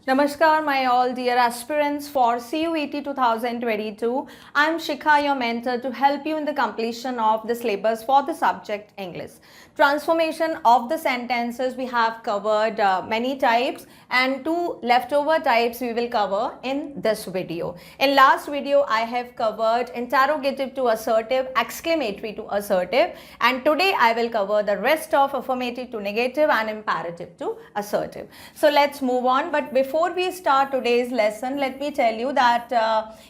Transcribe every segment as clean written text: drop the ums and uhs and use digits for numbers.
Namaskar, my all dear aspirants for CUET 2022. I am Shikha, your mentor, to help you in the completion of the syllabus for the subject English. Transformation of the sentences, we have covered many types, and two leftover types we will cover in this video. In last video, I have covered interrogative to assertive, exclamatory to assertive, and today I will cover the rest of affirmative to negative and imperative to assertive. So let's move on. But before we start today's lesson, let me tell you that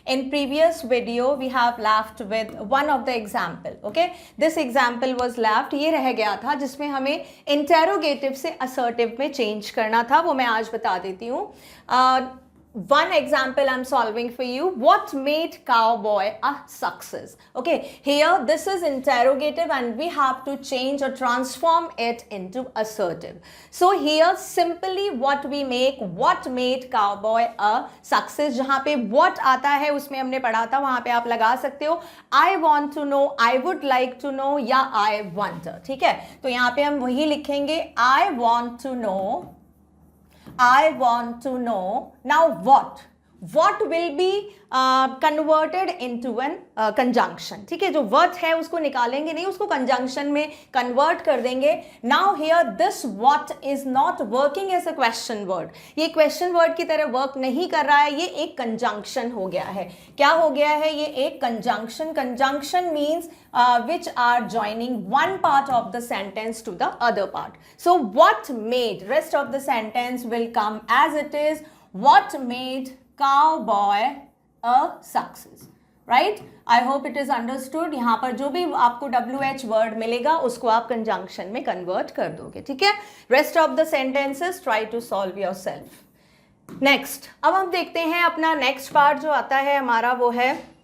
in previous video we have left with one of the example. Okay, this example was left, ये रह गया था जिसमें हमें interrogative से assertive में change करना था, वो मैं आज बता देती हूँ. One example I'm solving for you. What made cowboy a success? Okay, here this is interrogative and we have to change or transform it into assertive. So here simply what we make, what made cowboy a success, जहाँ पे what आता है उसमें हमने पढ़ा था, वहाँ पे आप लगा सकते हो I want to know, I would like to know या I wonder. ठीक है, तो यहाँ पे हम वही लिखेंगे I want to know. I want to know. Now what? What will be converted into an conjunction. ठीक है, जो what है उसको निकालेंगे नहीं, उसको conjunction में convert कर देंगे. Now here this what is not working as a question word. ये question word की तरह work नहीं कर रहा है, ये एक conjunction हो गया है. क्या हो गया है? ये एक conjunction. Conjunction means which are joining one part of the sentence to the other part. So what made, rest of the sentence will come as it is. What made cowboy a success, right? I hope it is understood. यहाँ पर जो भी आपको WH word मिलेगा उसको आप conjunction में convert कर दोगे, ठीक है? Rest of the sentences try to solve yourself. Next, अब हम देखते हैं अपना next part जो आता है हमारा, वो है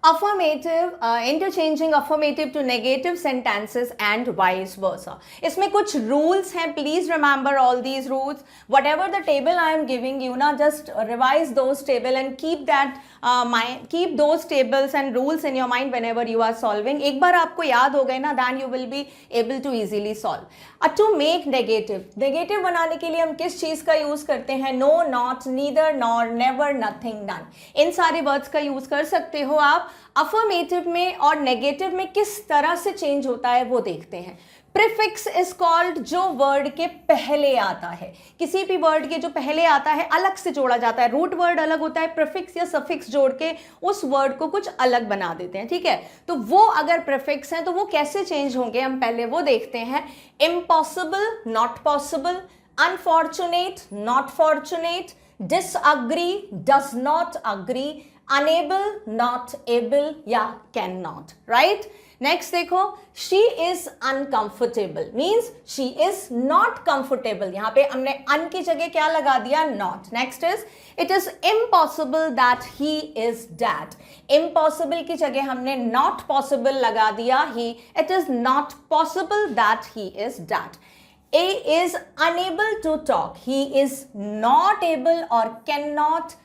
affirmative, interchanging affirmative to negative sentences and vice versa. इसमें कुछ rules हैं, please remember all these rules. Whatever the table I am giving you ना, just revise those table and keep that keep those tables and rules in your mind whenever you are solving. एक बार आपको याद हो गए ना, then you will be able to easily solve. To make negative, negative बनाने के लिए हम किस चीज़ का यूज़ करते हैं? No, not, neither, nor, never, nothing, none. इन सारे वर्ड्स का यूज़ कर सकते हो आप. अफर्मेटिव में और नेगेटिव में किस तरह से चेंज होता है वो देखते हैं. प्रीफिक्स इज कॉल्ड जो वर्ड के पहले आता है. किसी भी वर्ड के जो पहले आता है अलग से जोड़ा जाता है. रूट वर्ड अलग होता है, प्रीफिक्स या सफिक्स जोड़ के उस वर्ड को कुछ अलग बना देते हैं, ठीक है? तो वो अगर प्रीफिक्स हैं तो वो कैसे चेंज होंगे, हम पहले वो देखते हैं. Impossible, not possible. Unfortunate, not fortunate. Disagree, does not agree. unable, not able या cannot, right? Next देखो, she is uncomfortable means she is not comfortable. यहाँ पे हमने un की जगह क्या लगा दिया? not. Next is it is impossible that he is dead. Impossible की जगह हमने not possible लगा दिया he. It is not possible that he is dead. A is unable to talk. He is not able or cannot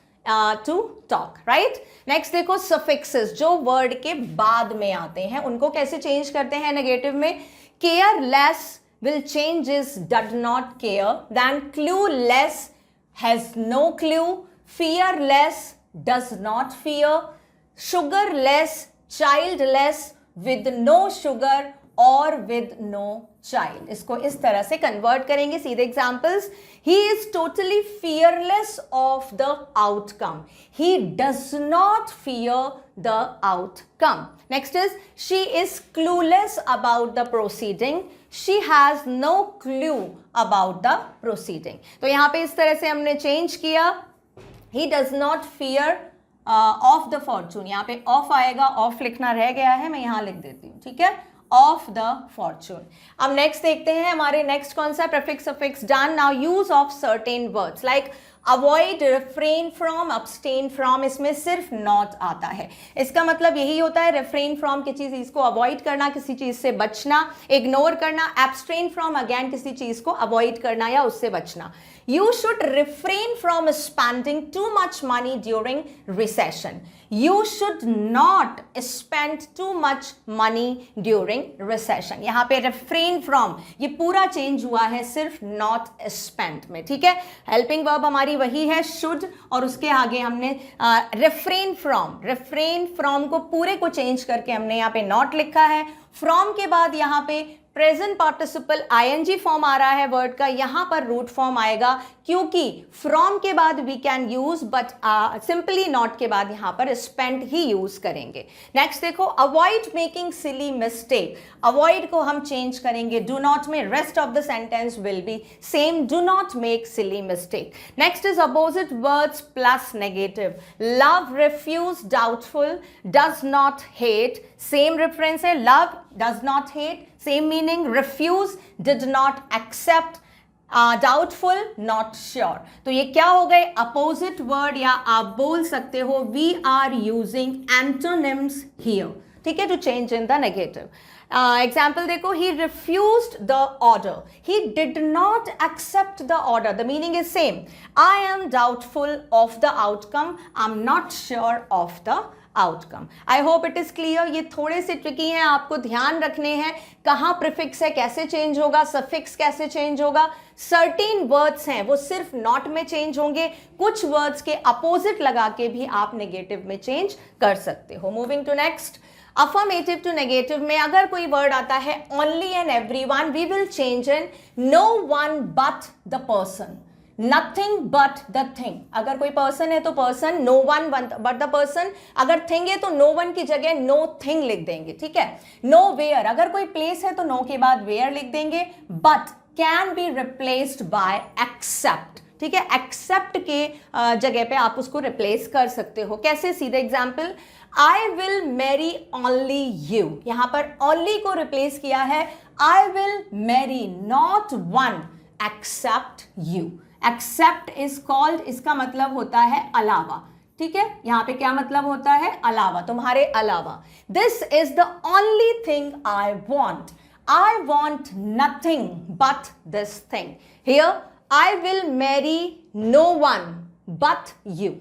to talk, right? Next देखो suffixes जो word के बाद में आते हैं उनको कैसे change करते हैं negative में. Careless will change is did not care. Then clueless has no clue. Fearless does not fear. Sugarless, childless, with no sugar और with no child. इसको इस तरह से convert करेंगे. सीधे examples. He is totally fearless of the outcome. He does not fear the outcome. Next is she is clueless about the proceeding. She has no clue about the proceeding. तो यहाँ पे इस तरह से हमने change किया. He does not fear of the fortune. यहाँ पे off आएगा, off लिखना रह गया है, मैं यहाँ लिख देती हूँ, ठीक है? Of the fortune. अब next देखते हैं हमारे next कौन सा? Prefix, suffix, done. Now use of certain words like avoid, refrain from, abstain from, इसमें सिर्फ नॉट आता है। इसका मतलब यही होता है, रिफ्रेन फ्रॉम किसी चीज को अवॉइड करना, किसी चीज से बचना, इग्नोर करना, एब्सटेन फ्रॉम अगेन किसी चीज को अवॉइड करना या उससे बचना। You should refrain from spending too much money during recession. You should not spend too much money during recession. यहाँ पे refrain from, ये पूरा चेंज हुआ है सिर्फ not spend में, ठीक है। हेल्पिंग वर्ब हमारी वही है should, और उसके आगे हमने refrain from को पूरे को चेंज करके हमने यहाँ पे not लिखा है। from के बाद यहाँ पे प्रेजेंट पार्टिसिपल आईएनजी फॉर्म आ रहा है वर्ड का, यहां पर रूट फॉर्म आएगा क्योंकि फ्रॉम के बाद we can use, but simply not के बाद यहां पर स्पेंड ही यूज करेंगे। नेक्स्ट देखो, avoid making silly mistake, avoid को हम चेंज करेंगे डू नॉट में, rest of the sentence will be same, do not make silly mistake. Next is opposite words plus negative, love, refuse, doubtful, does not hate, same reference है, love does not hate, same meaning, refuse did not accept, doubtful not sure. तो ये क्या हो गए, opposite word, या आप बोल सकते हो we are using antonyms here, ठीक है, to change in the negative. Example देखो, he refused the order, he did not accept the order, the meaning is same, I am doubtful of the outcome, I'm not sure of the outcome. I hope it is clear. ये थोड़े से tricky हैं, आपको ध्यान रखने हैं कहाँ prefix है, कैसे चेंज होगा, सफिक्स कैसे चेंज होगा। सर्टेन वर्ड्स हैं वो सिर्फ नॉट में चेंज होंगे, कुछ वर्ड्स के अपोजिट लगा के भी आप नेगेटिव में चेंज कर सकते हो। Moving to next, affirmative to negative में अगर कोई वर्ड आता है only and everyone, we will change in no one but the person, nothing but the thing. अगर कोई पर्सन है तो person, no one but the person. अगर थिंग है तो नो वन की जगह नो थिंग लिख देंगे, ठीक है। नो वेयर, अगर कोई प्लेस है तो नो के बाद वेयर लिख देंगे। But can be replaced by except, ठीक है, एक्सेप्ट के जगह पे आप उसको रिप्लेस कर सकते हो। कैसे, सीधे example, I will marry only you, यहां पर ओनली को रिप्लेस किया है, I will marry not one except you. Except is called, इसका मतलब होता है अलावा, ठीक है, यहां पे क्या मतलब होता है, अलावा, तुम्हारे अलावा। This is the only thing I want, I want nothing but this thing. Here I will marry no one but you,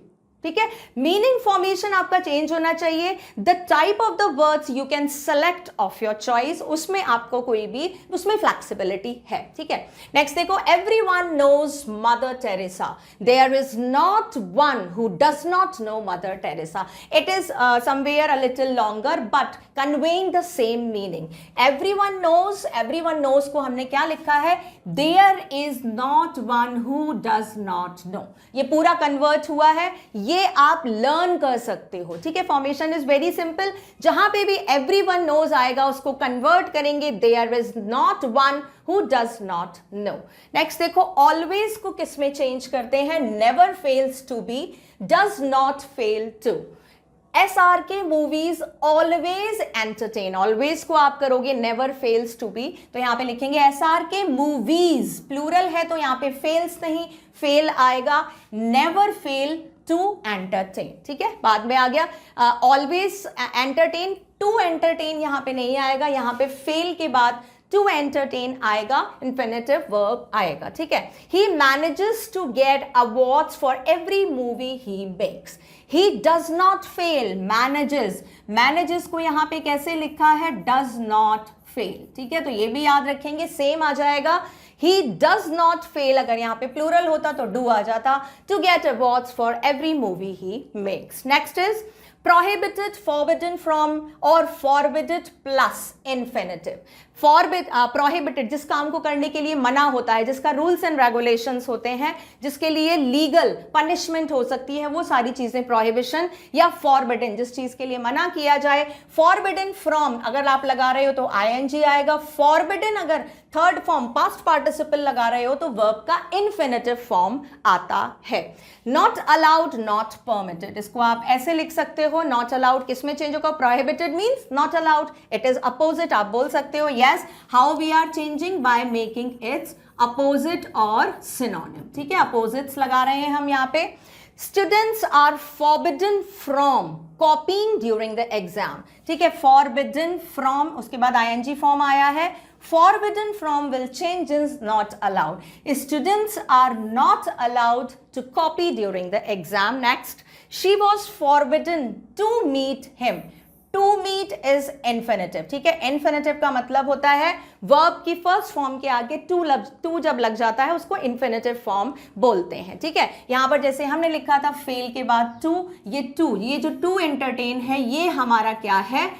ठीक है। मीनिंग फॉर्मेशन आपका चेंज होना चाहिए। The type of the words you can select of your choice, उसमें आपको कोई भी, उसमें फ्लेक्सिबिलिटी है, ठीक है। नेक्स्ट देखो, everyone knows Mother Teresa, there is not one who does not know Mother Teresa. It is somewhere a little longer but conveying the same meaning. Everyone knows को हमने क्या लिखा है, there is not one who does not know. ये पूरा convert हुआ है, ये आप लर्न कर सकते हो, ठीक है। फॉर्मेशन इज वेरी सिंपल, जहां पे भी एवरीवन नोज आएगा उसको कन्वर्ट करेंगे there is not one who does not know. Next देखो, ऑलवेज को किस में चेंज करते हैं, never fails to be, does not fail to. SRK movies always entertain, always को आप करोगे नेवर फेल्स टू बी, तो यहां पे लिखेंगे SRK मूवीज, प्लूरल है तो यहां पे फेल्स नहीं, फेल आएगा, नेवर फेल टू एंटरटेन, ठीक है। बाद में आ गया ऑलवेज एंटरटेन, टू एंटरटेन यहां पे नहीं आएगा, यहां पे फेल के बाद टू एंटरटेन आएगा, इंफिनिटिव वर्ब आएगा, ठीक है। He manages to get awards for every movie he makes. He does not fail, manages को यहां पे कैसे लिखा है, डज नॉट फेल, ठीक है। तो ये भी याद रखेंगे, सेम आ जाएगा। ही डज नॉट फेल, अगर यहां पे प्लूरल होता तो डू आ जाता, to get awards for every movie he makes. Next is prohibited, forbidden from और forbidden plus infinitive। prohibited जिस काम को करने के लिए मना होता है, जिसका रूल्स एंड रेगुलेशंस होते हैं, जिसके लिए लीगल पनिशमेंट हो सकती है, वो सारी चीजें प्रोहिबिशन, या forbidden जिस चीज के लिए मना किया जाए। forbidden from अगर आप लगा रहे हो तो ing आएगा, forbidden अगर थर्ड फॉर्म पास्ट पार्टिसिपल लगा रहे हो तो वर्ब का इन्फिनेटिव फॉर्म आता है. नॉट अलाउड, नॉट परमिटेड, इसको आप ऐसे लिख सकते हो. नॉट अलाउड किस में चेंज होगा? Prohibited means not allowed, it is opposite. आप बोल सकते हो yes, how we are changing? By making its opposite और सिनोनिम. ठीक है, अपोजिट्स लगा रहे हैं हम यहाँ पे. Students are forbidden from copying during the exam. ठीक है, फॉरबिडन फ्रॉम, उसके बाद आईएनजी फॉर्म आया है. Forbidden from will change is not allowed. Students are not allowed to copy during the exam. Next, she was forbidden to meet him. To meet is infinitive. ठीक है, infinitive का मतलब होता है verb की first form के आगे to जब लग जाता है उसको infinitive फॉर्म बोलते हैं. ठीक है, यहां पर जैसे हमने लिखा था fail के बाद to, ये जो to entertain है ये हमारा क्या है?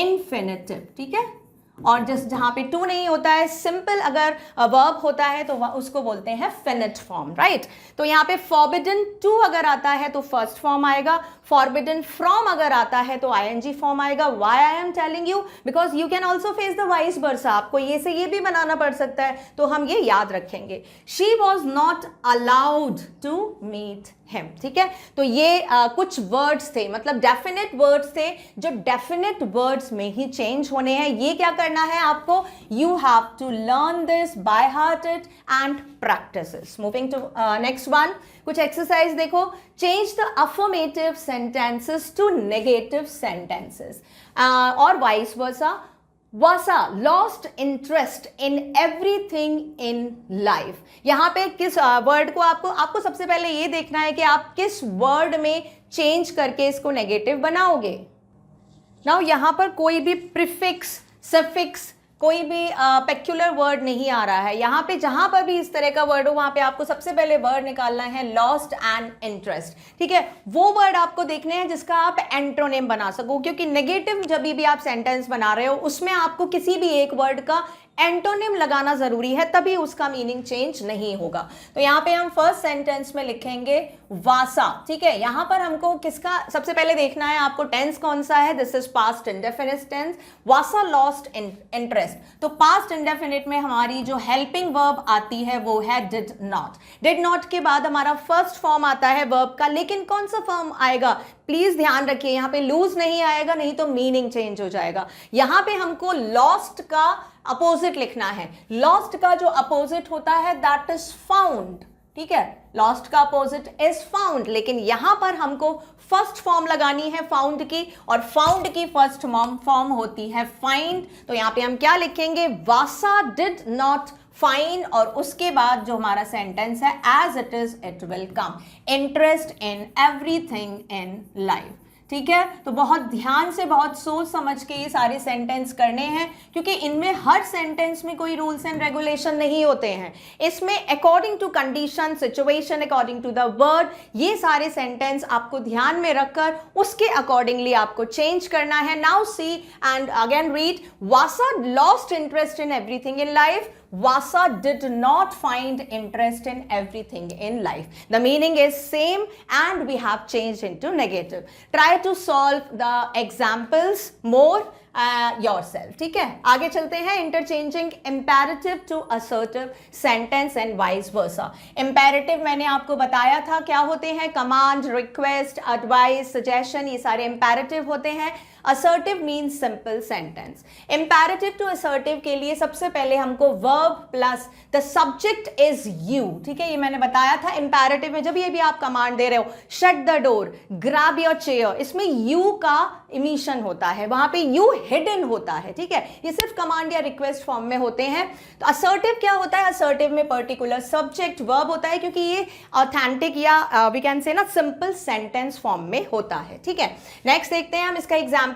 infinitive. ठीक है, और जस्ट जहां पे टू नहीं होता है, सिंपल अगर वर्ब होता है तो उसको बोलते हैं फिनिट फॉर्म. राइट, तो यहाँ पे फॉरबिडन टू अगर आता है तो फर्स्ट फॉर्म आएगा. फॉरबिडन फ्रॉम अगर आता है तो आईएनजी फॉर्म आएगा. Why I am telling you? Because you can also face the vice versa. आपको ये से ये भी बनाना पड़ सकता है, तो हम ये याद रखेंगे. She was not allowed to meet him. ठीक है, तो ये कुछ वर्ड्स थे, मतलब डेफिनेट वर्ड्स थे जो डेफिनेट वर्ड्स में ही चेंज होने हैं. ये क्या करना है आपको? You have to learn this by hearted and practice. Moving to next one, कुछ एक्सरसाइज देखो. Change the affirmative sentences to negative sentences और vice versa. Vasa lost interest in everything in life. यहाँ पे किस वर्ड को आपको सबसे पहले ये देखना है कि आप किस वर्ड में चेंज करके इसको नेगेटिव बनाओगे. नाउ यहाँ पर कोई भी प्रीफिक्स, सफिक्स, कोई भी पेक्युलर वर्ड नहीं आ रहा है. यहाँ पे जहां पर भी इस तरह का वर्ड हो वहां पे आपको सबसे पहले वर्ड निकालना है लॉस्ट एंड इंटरेस्ट. ठीक है, वो वर्ड आपको देखने हैं जिसका आप एंटोनिम बना सको, क्योंकि नेगेटिव जब भी आप सेंटेंस बना रहे हो उसमें आपको किसी भी एक वर्ड का एंटोनिम लगाना जरूरी है, तभी उसका मीनिंग चेंज नहीं होगा. तो यहाँ पे हम फर्स्ट सेंटेंस में लिखेंगे वासा. ठीक है, यहाँ पर हमको किसका सबसे पहले देखना है, आपको टेंस कौन सा है. This is past indefinite tense. वासा लॉस्ट इंटरेस्ट, तो पास्ट इंडेफिनिट में हमारी जो हेल्पिंग वर्ब आती है वो है डिड नॉट. डिड नॉट के बाद हमारा फर्स्ट फॉर्म आता है वर्ब का, लेकिन कौन सा फॉर्म आएगा? प्लीज ध्यान रखिए, यहाँ पे लूज नहीं आएगा, नहीं तो मीनिंग चेंज हो जाएगा. यहाँ पे हमको लॉस्ट का अपोजिट लिखना है. लॉस्ट का जो अपोजिट होता है दैट इज फाउंड. ठीक है, लॉस्ट का अपोजिट इज फाउंड, लेकिन यहां पर हमको फर्स्ट फॉर्म लगानी है फाउंड की, और फाउंड की फर्स्ट फॉर्म होती है फाइंड. तो यहां पे हम क्या लिखेंगे? वासा डिड नॉट फाइंड, और उसके बाद जो हमारा सेंटेंस है as it is it will come. Interest in everything in life. ठीक है, तो बहुत ध्यान से, बहुत सोच समझ के ये सारे सेंटेंस करने हैं, क्योंकि इनमें हर सेंटेंस में कोई रूल्स एंड रेगुलेशन नहीं होते हैं. इसमें according to condition, situation, according to the word, ये सारे सेंटेंस आपको ध्यान में रखकर उसके अकॉर्डिंगली आपको चेंज करना है. Now see and again read. Vasa lost interest in everything in life. Vasa did not find interest in everything in life. The meaning is same and we have changed into negative. Try to solve the examples more yourself. ठीक है, आगे चलते हैं. Interchanging imperative to assertive sentence and vice versa. Imperative मैंने आपको बताया था क्या होते हैं. command, request, advice, suggestion, ये सारे imperative होते हैं. assertive means simple sentence. imperative to assertive के लिए सबसे पहले हमको verb plus the subject is you. ठीक है, ये मैंने बताया था. imperative में जब ये भी आप कमांड दे रहे हो, shut the door, grab your chair, इसमें you का इमिशन होता है, वहां पे you hidden होता है. ठीक है, ये सिर्फ कमांड या रिक्वेस्ट फॉर्म में होते हैं. तो assertive क्या होता है? assertive में पर्टिकुलर सब्जेक्ट वर्ब होता है, क्योंकि ये ऑथेंटिक या वी कैन से ना सिंपल सेंटेंस फॉर्म में होता है. ठीक है, नेक्स्ट देखते हैं हम इसका example.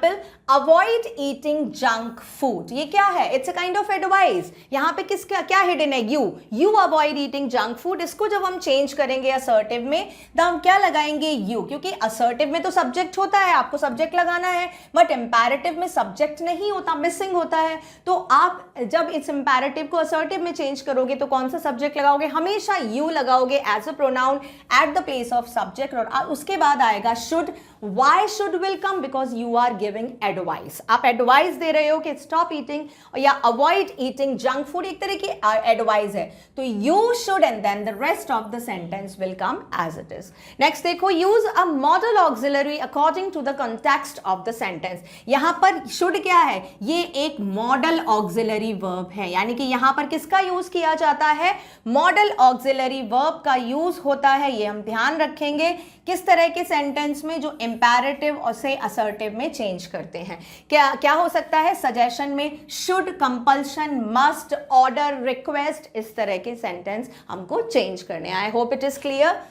Avoid eating junk food. ये क्या है? It's a kind of advice. यहाँ पे किसका क्या हिडन है? You avoid eating junk food. इसको जब हम चेंज करेंगे असर्टिव में, तो हम क्या लगाएंगे? यू, क्योंकि असर्टिव में तो सब्जेक्ट होता है, आपको सब्जेक्ट लगाना है, बट इंपैरेटिव में सब्जेक्ट सब्जेक्ट नहीं होता, मिसिंग होता है, तो आप जब इस इंपैरेटिव को असर्टिव में चेंज करोगे तो कौन सा सब्जेक्ट लगाओगे, हमेशा यू लगाओगे as a pronoun at the place of subject, और उसके बाद आएगा should. Why should will come? Because you are giving advice. आप एडवाइस दे रहे हो कि स्टॉप ईटिंग या अवॉइड ईटिंग जंक फूड, एक तरह की एडवाइस है, तो you should and then the rest of the sentence will come as it is. Next देखो, use a model auxiliary according to the context of the sentence. यहां पर should क्या है, ये एक मॉडल ऑक्सिलरी वर्ब है, यानी कि यहां पर किसका यूज किया जाता है, मॉडल ऑक्सिलरी वर्ब का यूज होता है. ये हम ध्यान रखेंगे किस तरह के सेंटेंस में जो इंपैरेटिव और से असर्टिव में चेंज करते हैं. क्या क्या हो सकता है, सजेशन में should, compulsion, must, order, request, इस तरह के सेंटेंस हमको चेंज करने. I hope it is clear.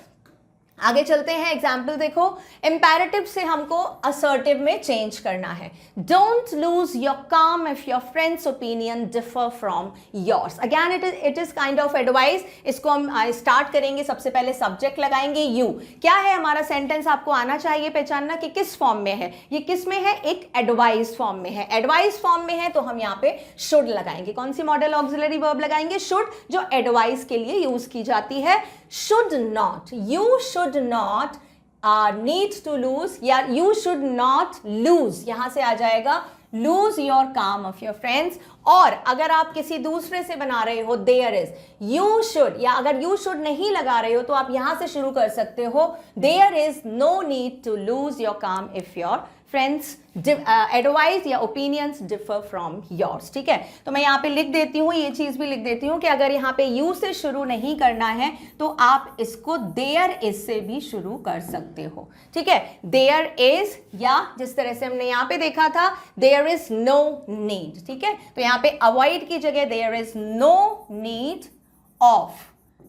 आगे चलते हैं, एग्जाम्पल देखो, इंपैरेटिव से हमको असर्टिव में चेंज करना है. डोंट लूज योर काम if your friends opinion differ from yours. Again it is kind of advice. इसको हम स्टार्ट करेंगे, सबसे पहले सब्जेक्ट लगाएंगे यू. क्या है हमारा सेंटेंस, आपको आना चाहिए पहचानना कि किस फॉर्म में है. ये किस में है, एक एडवाइस फॉर्म में है. एडवाइस फॉर्म में है तो हम यहाँ पे शुड लगाएंगे. कौन सी मॉडल ऑक्सिलरी वर्ब लगाएंगे, शुड, जो एडवाइस के लिए यूज की जाती है. should not, you should not need to lose, या you should not lose, यहां से आ जाएगा lose your calm of your friends. और अगर आप किसी दूसरे से बना रहे हो there is, you should, या अगर you should नहीं लगा रहे हो तो आप यहां से शुरू कर सकते हो there is no need to lose your calm if your friends advice या opinions differ from yours. ठीक है, तो मैं यहाँ पे लिख देती हूँ, ये चीज भी लिख देती हूँ कि अगर यहाँ पे you से शुरू नहीं करना है तो आप इसको there is से भी शुरू कर सकते हो. ठीक है, there is, या जिस तरह से हमने यहाँ पे देखा था there is no need. ठीक है, तो यहाँ पे avoid की जगह there is no need of.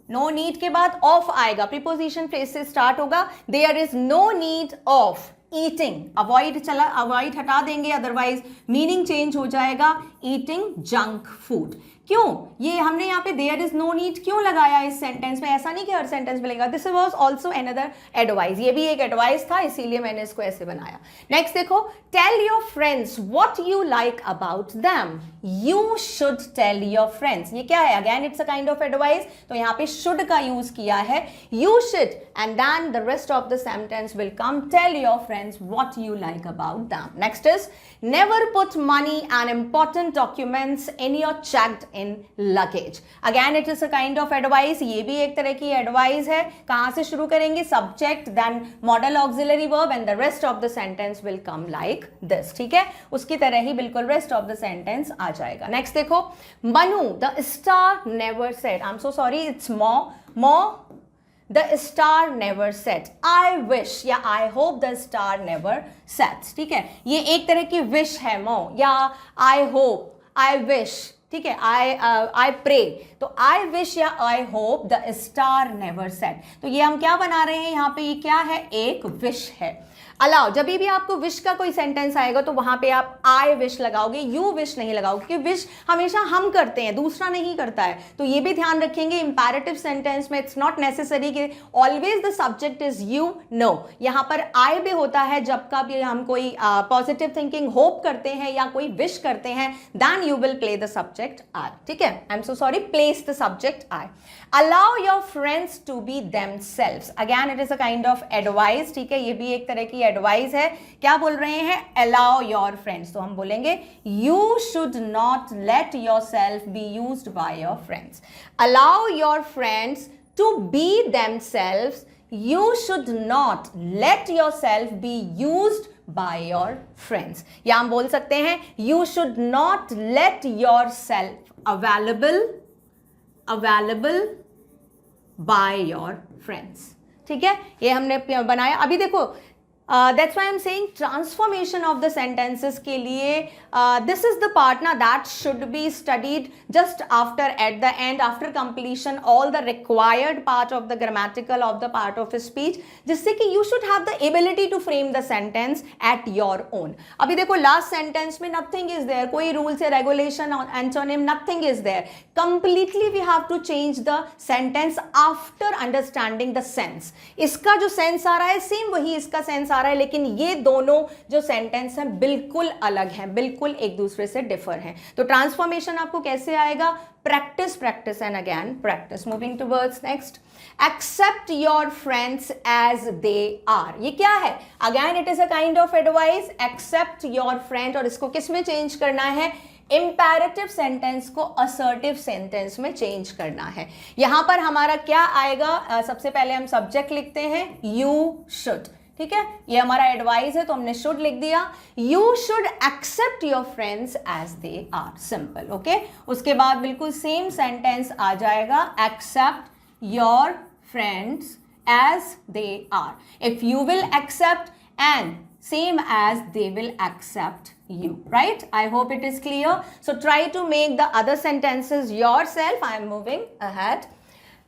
No need के बाद ऑफ आएगा, प्रीपोजिशन फ्रेज से स्टार्ट होगा. There is no need of eating, avoid चला, अवॉइड हटा देंगे, अदरवाइज मीनिंग चेंज हो जाएगा, ईटिंग जंक फूड. क्यों ये हमने यहाँ पे देयर इज नो नीड क्यों लगाया इस सेंटेंस में, ऐसा नहीं कि हर सेंटेंस में लगेगा. This was also another advice, ये भी एक एडवाइस था, इसीलिए मैंने इसको ऐसे बनाया. नेक्स्ट देखो, tell your friends what you like about them. You should tell your friends, ये क्या है, again it's a kind of advice, तो यहाँ पे शुड का यूज किया है. You should and then the rest of the sentence will come tell your friends what you like about them. Next is never put money and important documents in your checked in luggage. Again it is a kind of advice, ये भी एक तरह की advice है. कहां से शुरू करेंगे, subject then modal auxiliary verb and the rest of the sentence will come like this. ठीक है, उसकी तरह ही बिल्कुल रेस्ट ऑफ द सेंटेंस आ जाएगा. नेक्स्ट देखो, Manu the star never said, I am so sorry, it's मो The star never set. I wish या I hope the star never sets. ठीक है, ये एक तरह की विश है, मो या I hope, I wish. ठीक है, I pray, तो I wish या I hope the star never set. तो ये हम क्या बना रहे हैं यहाँ पे, ये क्या है, एक विश है. अलाउ, जब भी आपको विश का कोई सेंटेंस आएगा तो वहां पे आप आई विश लगाओगे, यू विश नहीं लगाओगे, क्योंकि विश हमेशा हम करते हैं, दूसरा नहीं करता है. तो ये भी ध्यान रखेंगे, इंपैरेटिव सेंटेंस में इट्स नॉट नेसेसरी कि always the subject is you. No, यहाँ पर आई भी होता है जब कभी हम कोई पॉजिटिव थिंकिंग होप करते हैं या कोई विश करते हैं, then you will play the subject I. ठीक है, I am so sorry, place the subject I. Allow your friends to be themselves. Again it is a kind of advice. ठीक है, ये भी एक तरह की एडवाइस है. क्या बोल रहे हैं, अलाउ योर फ्रेंड्स, तो हम बोलेंगे you should not let yourself be used by your friends. Allow your friends to be themselves, you should not let yourself be used by your friends. या हम बोल सकते हैं you should not let yourself available by your friends. ठीक है, ये हमने बनाया. अभी देखो, that's why I'm saying transformation of the sentences के लिए this is the part ना that should be studied just after, at the end, after completion all the required part of the grammatical of the part of speech, जिससे कि you should have the ability to frame the sentence at your own. अभी देखो last sentence में nothing is there, कोई rules या regulation antonym nothing is there. Completely we have to change the sentence after understanding the sense. इसका जो sense आ रहा है same वही इसका sense आ रहा है, लेकिन ये दोनों जो सेंटेंस हैं बिल्कुल अलग हैं, बिल्कुल एक दूसरे से डिफर हैं. तो ट्रांसफॉर्मेशन आपको कैसे आएगा? Practice, practice and again practice. Moving towards next, accept your friends as they are. ये क्या है? Again it is a kind of advice. Accept your friend, और इसको किस में चेंज करना है? इंपैरेटिव सेंटेंस को असर्टिव सेंटेंस में चेंज करना है. यहां पर हमारा क्या आएगा? सबसे पहले हम सब्जेक्ट लिखते हैं यू शुड. ठीक है, ये हमारा एडवाइस है तो हमने शुड लिख दिया. You should accept your friends as they are. Simple. Okay, उसके बाद बिल्कुल सेम सेंटेंस आ जाएगा, accept your friends as they are. If you will accept and same as they will accept you, right? I hope it is clear. So try to make the other sentences yourself. I am moving ahead.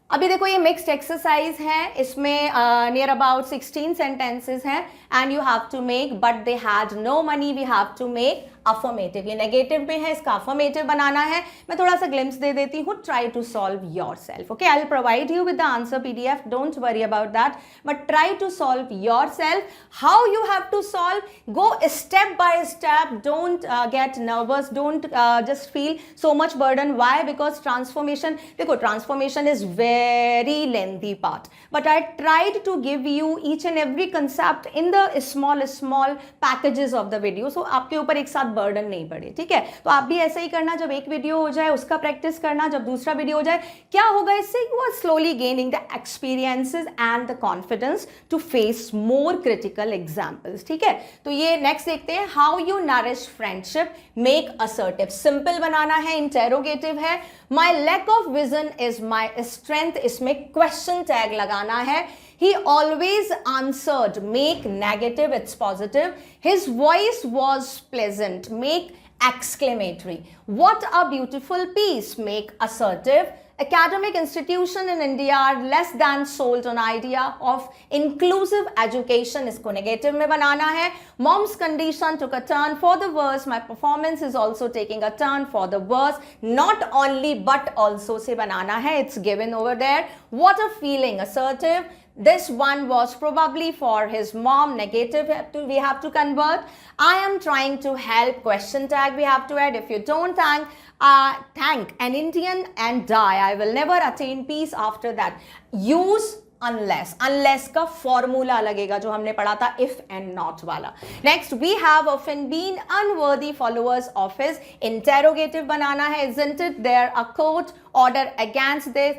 अभी देखो ये mixed exercise है, इसमें near about 16 sentences हैं and you have to make but they had no money. We have to make affirmative. ये negative में है, इसका अफर्मेटिव बनाना है. मैं थोड़ा सा ग्लिम्स दे देती हूँ. Try to solve yourself. Okay, I will provide you with the answer PDF. Don't worry about that, but try to solve yourself. How you have to solve? Go step by step. Don't get nervous. Don't just feel so much burden. Why? Because transformation, देखो transformation is very lengthy part, but I tried to give you each and every concept in the small packages of the video, so आपके ऊपर एक साथ burden नहीं पड़े. ठीक है, तो आप भी ऐसा ही करना. जब एक वीडियो हो जाए उसका प्रैक्टिस करना, जब दूसरा वीडियो हो जाए, क्या होगा इससे? You are slowly gaining the experiences and the confidence to face more critical examples. ठीक है, तो ये नेक्स्ट देखते हैं. How you nourish friendship, make assertive. Simple बनाना है, इंटेरोगेटिव है. My lack of vision is my strength. इसमें क्वेश्चन टैग लगाना है. He always answered, make negative, it's positive. His voice was pleasant, make exclamatory. What a beautiful piece, make assertive. Academic institution in India are less than sold on idea of inclusive education. इसको negative में बनाना है. Mom's condition took a turn for the worse. My performance is also taking a turn for the worse. Not only but also से बनाना है. It's given over there. What a feeling, assertive. This one was probably for his mom. Negative we have to convert. I am trying to help. Question tag we have to add. If you don't thank an Indian and die. I will never attain peace after that. Use unless. Unless का formula लगेगा जो हमने पढ़ा था if and not वाला. Next, we have often been unworthy followers of his. Interrogative बनाना है. Isn't it there a quote order against this?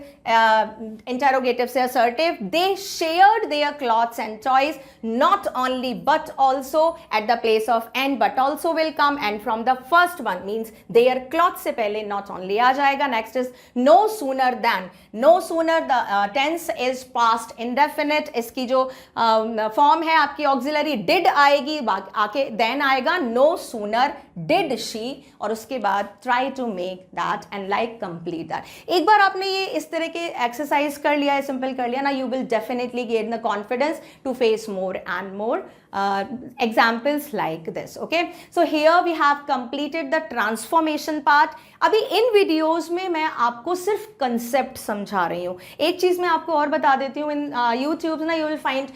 Interrogative से assertive. They shared their clothes and toys. Not only but also. At the place of and but also will come, and from the first one means their clothes से पहले not only आ जाएगा. Next is no sooner than. No sooner, the tense is past indefinite. इसकी जो form है आपकी auxiliary did आएगी, आके then आएगा no sooner did she, और उसके बाद try to make that and like complete that. एक बार आपने ये इस तरह के एक्सरसाइज कर लिया है, सिंपल कर लिया ना, you will definitely gain the confidence to face more and more examples like this. Okay, so here we have completed the transformation part. अभी इन वीडियोस में मैं आपको सिर्फ कंसेप्ट समझा रही हूँ. एक चीज़ मैं आपको और बता देती हूँ. इन यूट्यूब ना you will find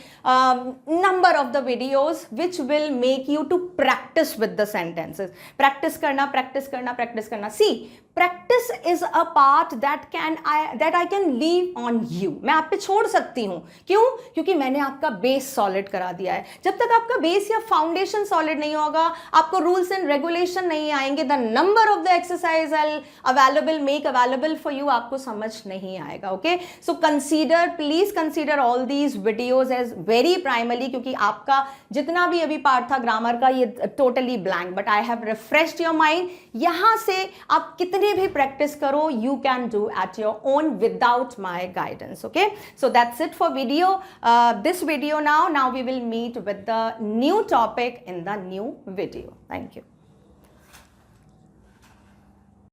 number of the videos which will make you to practice with the sentences. Practice करना, प्रैक्टिस करना, प्रैक्टिस करना. See, practice is a part that I can leave on you. मैं आप पे छोड़ सकती हूँ. क्यों? क्योंकि मैंने आपका बेस सॉलिड करा दिया है. जब तक आपका बेस या फाउंडेशन सॉलिड नहीं होगा, आपको रूल्स एंड रेगुलेशन नहीं आएंगे, the number of the exercise available make available for you आपको समझ नहीं आएगा. Okay, so consider, please consider all these videos as very primary, क्योंकि आपका जितना भी अभी पार्ट था ग्रामर का ये totally blank, but I have refreshed your mind. यहां से आप कितने भी प्रैक्टिस करो, you can do at your own without my guidance. Okay, so that's it for video, this video. Now we will meet with the new topic in the new video. Thank you.